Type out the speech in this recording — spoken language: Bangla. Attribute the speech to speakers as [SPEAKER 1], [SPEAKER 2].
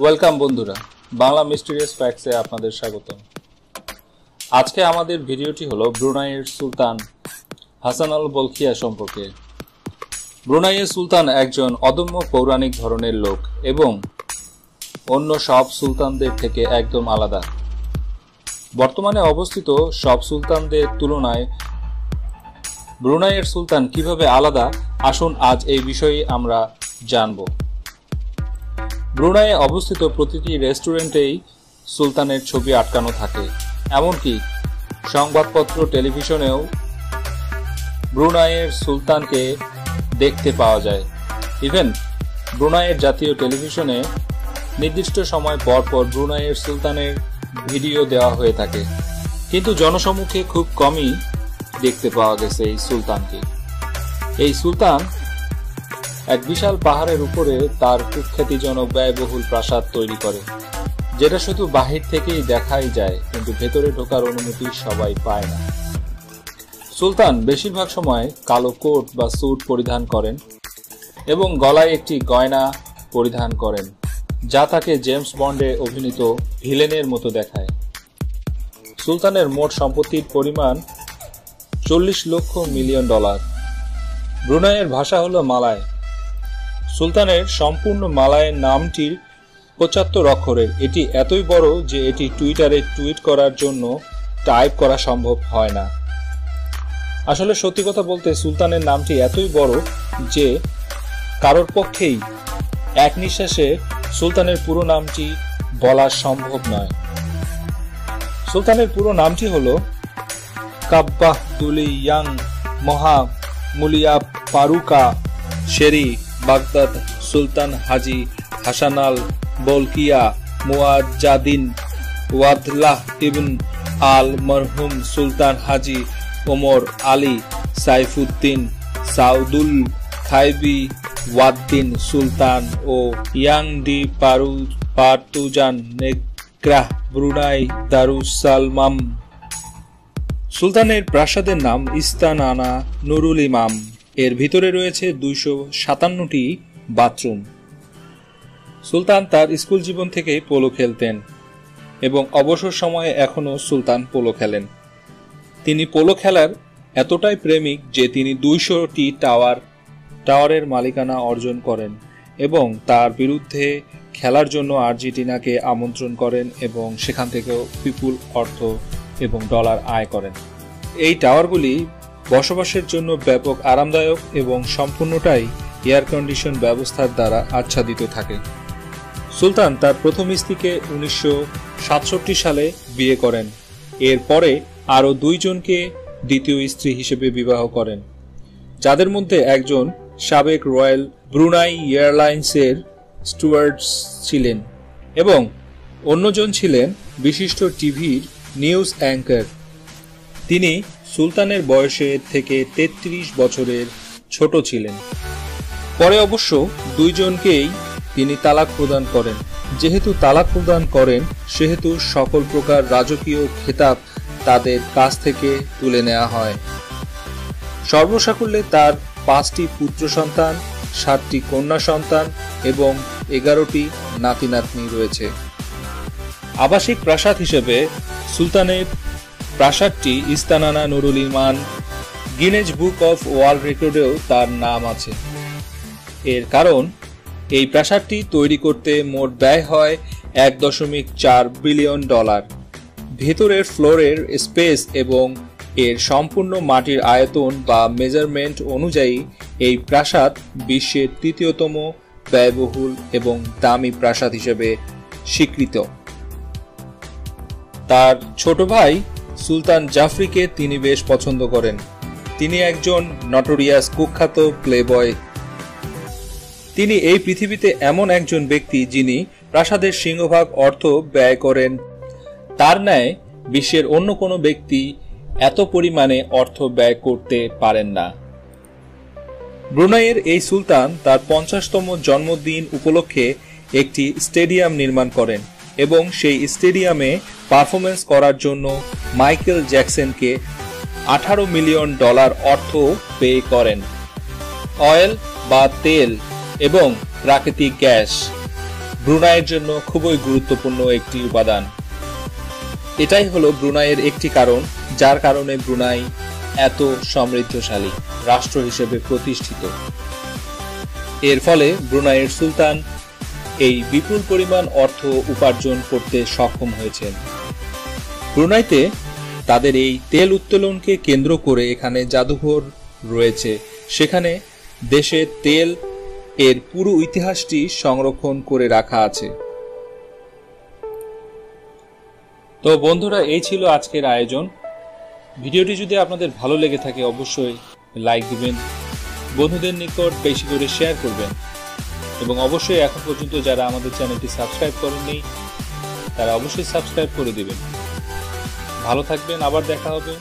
[SPEAKER 1] ওয়েলকাম বন্ধুরা, বাংলা মিস্টিরিয়াস ফ্যাক্টসে আপনাদের স্বাগতম। আজকে আমাদের ভিডিওটি হলো ব্রুনাইয়ের সুলতান হাসান আল বলখিয়া সম্পর্কে। ব্রুনাইয়ের সুলতান একজন অদম্য পৌরাণিক ধরনের লোক এবং অন্য সব সুলতানদের থেকে একদম আলাদা। বর্তমানে অবস্থিত সব সুলতানদের তুলনায় ব্রুনাইয়ের সুলতান কিভাবে আলাদা, আসুন আজ এই বিষয়ে আমরা জানব। ব্রুনাইয়ে অবস্থিত প্রতিটি রেস্টুরেন্টেই সুলতানের ছবি আটকানো থাকে, এমনকি সংবাদপত্র টেলিভিশনেও ব্রুনাইয়ের সুলতানকে দেখতে পাওয়া যায়। ইভেন ব্রুনাইয়ের জাতীয় টেলিভিশনে নির্দিষ্ট সময় পর পর ব্রুনাইয়ের সুলতানের ভিডিও দেওয়া হয়ে থাকে, কিন্তু জনসমুখে খুব কমই দেখতে পাওয়া গেছে এই সুলতানকে। এই সুলতান এক বিশাল পাহাড়ের উপরে তার কুখ্যাতিজনক ব্যয়বহুল প্রাসাদ তৈরি করে, যেটা শুধু বাহির থেকেই দেখাই যায়, কিন্তু ভেতরে ঢোকার অনুমতি সবাই পায় না। সুলতান বেশিরভাগ সময় কালো কোট বা স্যুট পরিধান করেন এবং গলায় একটি গয়না পরিধান করেন, যা তাকে জেমস বন্ডে অভিনীত ভিলেনের মতো দেখায়। সুলতানের মোট সম্পত্তির পরিমাণ $40 লক্ষ মিলিয়ন। ব্রুনাইয়ের ভাষা হলো মালয়। সুলতানের সম্পূর্ণ মালয় নামটির 75 অক্ষরের। এটি এতই বড় যে এটি টুইটারে টুইট করার জন্য টাইপ করা সম্ভব হয় না। আসলে সত্যি কথা বলতে সুলতানের নামটি এতই বড় যে কারোর পক্ষেই এক নিঃশ্বাসে সুলতানের পুরো নামটি বলা সম্ভব নয়। সুলতানের পুরো নামটি হলো কাব্বাহ দুলি ইয়াং মহা মুলিয়া পারুকা শেরি বাগদাদ সুলতান হাজি হাসান আল বলকিয়া মুয়াজ্জাদিন ওয়াদলাহ ইবন আল মরহুম সুলতান হাজি ওমর আলী সাইফুদ্দিন সাউদুল খাইবি ওয়াদ্দিন সুলতান ও ইয়াং ডি পার্তুজান নেগ্রাহ ব্রুনাই দারুসালাম। সুলতানের প্রাসাদের নাম ইস্তানানা নুরুল ইমাম। এর ভিতরে রয়েছে 257টি বাথরুম। সুলতান তার স্কুল জীবন থেকেই পোলো খেলতেন এবং অবসর সময়ে এখনো সুলতান পোলো খেলেন। তিনি পোলো খেলার এতটাই প্রেমিক যে তিনি 200টি টাওয়ারের মালিকানা অর্জন করেন এবং তার বিরুদ্ধে খেলার জন্য আর্জেন্টিনাকে আমন্ত্রণ করেন এবং সেখান থেকেও বিপুল অর্থ এবং ডলার আয় করেন। এই টাওয়ারগুলি বসবাসের জন্য ব্যাপক আরামদায়ক এবং সম্পূর্ণটাই এয়ার কন্ডিশন ব্যবস্থার দ্বারা আচ্ছাদিত থাকে। সুলতান তার প্রথম স্ত্রীকে 1967 সালে বিয়ে করেন। এরপরে আরও 2 জনকে দ্বিতীয় স্ত্রী হিসেবে বিবাহ করেন, যাদের মধ্যে একজন সাবেক রয়্যাল ব্রুনাই এয়ারলাইন্সের স্টুয়ার্ড ছিলেন এবং অন্যজন ছিলেন বিশিষ্ট টিভির নিউজ অ্যাঙ্কার। তিনি সুলতানের বয়সের থেকে 33 বছরের ছোট ছিলেন। পরে অবশ্য 2 জনকেই তিনি তালাক প্রদান করেন। যেহেতু তালাক প্রদান করেন, সেহেতু সকল প্রকার রাজকীয় খেতাব তাদের কাছ থেকে তুলে নেওয়া হয়। সর্বসাকুল্যে তার 5টি পুত্র সন্তান, 7টি কন্যা সন্তান এবং 11টি নাতি নাতনি রয়েছে। আবাসিক প্রাসাদ হিসেবে সুলতানের প্রাসাদটি ইস্তানানা নুরুল ইমান গিনেজ বুক অফ ওয়ার্ল্ড রেকর্ডেও তার নাম আছে। এর কারণ এই প্রাসাদটি তৈরি করতে মোট ব্যয় হয় $1.4 বিলিয়ন। ভেতরের ফ্লোরের স্পেস এবং এর সম্পূর্ণ মাটির আয়তন বা মেজারমেন্ট অনুযায়ী এই প্রাসাদ বিশ্বের 3য়তম ব্যয়বহুল এবং দামি প্রাসাদ হিসেবে স্বীকৃত। তার ছোট ভাই সুলতান জাফরিকে তিনি বেশ পছন্দ করেন। তিনি একজন নটোরিয়াস কুখ্যাত প্লেবয়। তিনি এই পৃথিবীতে এমন একজন ব্যক্তি যিনি প্রাসাদের সিংহভাগ অর্থ ব্যয় করেন। তার ন্যায় বিশ্বের অন্য কোনো ব্যক্তি এত পরিমাণে অর্থ ব্যয় করতে পারেন না। ব্রুনাইয়ের এই সুলতান তার 50তম জন্মদিন উপলক্ষে একটি স্টেডিয়াম নির্মাণ করেন এবং সেই স্টেডিয়ামে পারফরমেন্স করার জন্য মাইকেল জ্যাকসনকে $18 মিলিয়ন অর্থ পে করেন। অয়েল বা তেল এবং প্রাকৃতিক গ্যাস ব্রুনাইয়ের জন্য খুবই গুরুত্বপূর্ণ একটি উপাদান। এটাই হলো ব্রুনাইয়ের একটি কারণ যার কারণে ব্রুনাই এত সমৃদ্ধশালী রাষ্ট্র হিসেবে প্রতিষ্ঠিত। এর ফলে ব্রুনাইয়ের সুলতান এই বিপুল পরিমাণ অর্থ উপার্জন করতে সক্ষম হয়েছেন। ব্রুনাইতে তাদের এই তেল উত্তোলনকে কেন্দ্র করে এখানে জাদুঘর রয়েছে, সেখানে দেশের তেল এর পুরো ইতিহাসটি সংরক্ষণ করে রাখা আছে। তো বন্ধুরা, এই ছিল আজকের আয়োজন। ভিডিওটি যদি আপনাদের ভালো লেগে থাকে অবশ্যই লাইক দিবেন, বন্ধুদের নিকট বেশি করে শেয়ার করবেন এবং অবশ্যই এখন পর্যন্ত যারা আমাদের চ্যানেলটি সাবস্ক্রাইব করেননি তারা অবশ্যই সাবস্ক্রাইব করে দিবেন। ভালো থাকবেন, আবার দেখা হবে।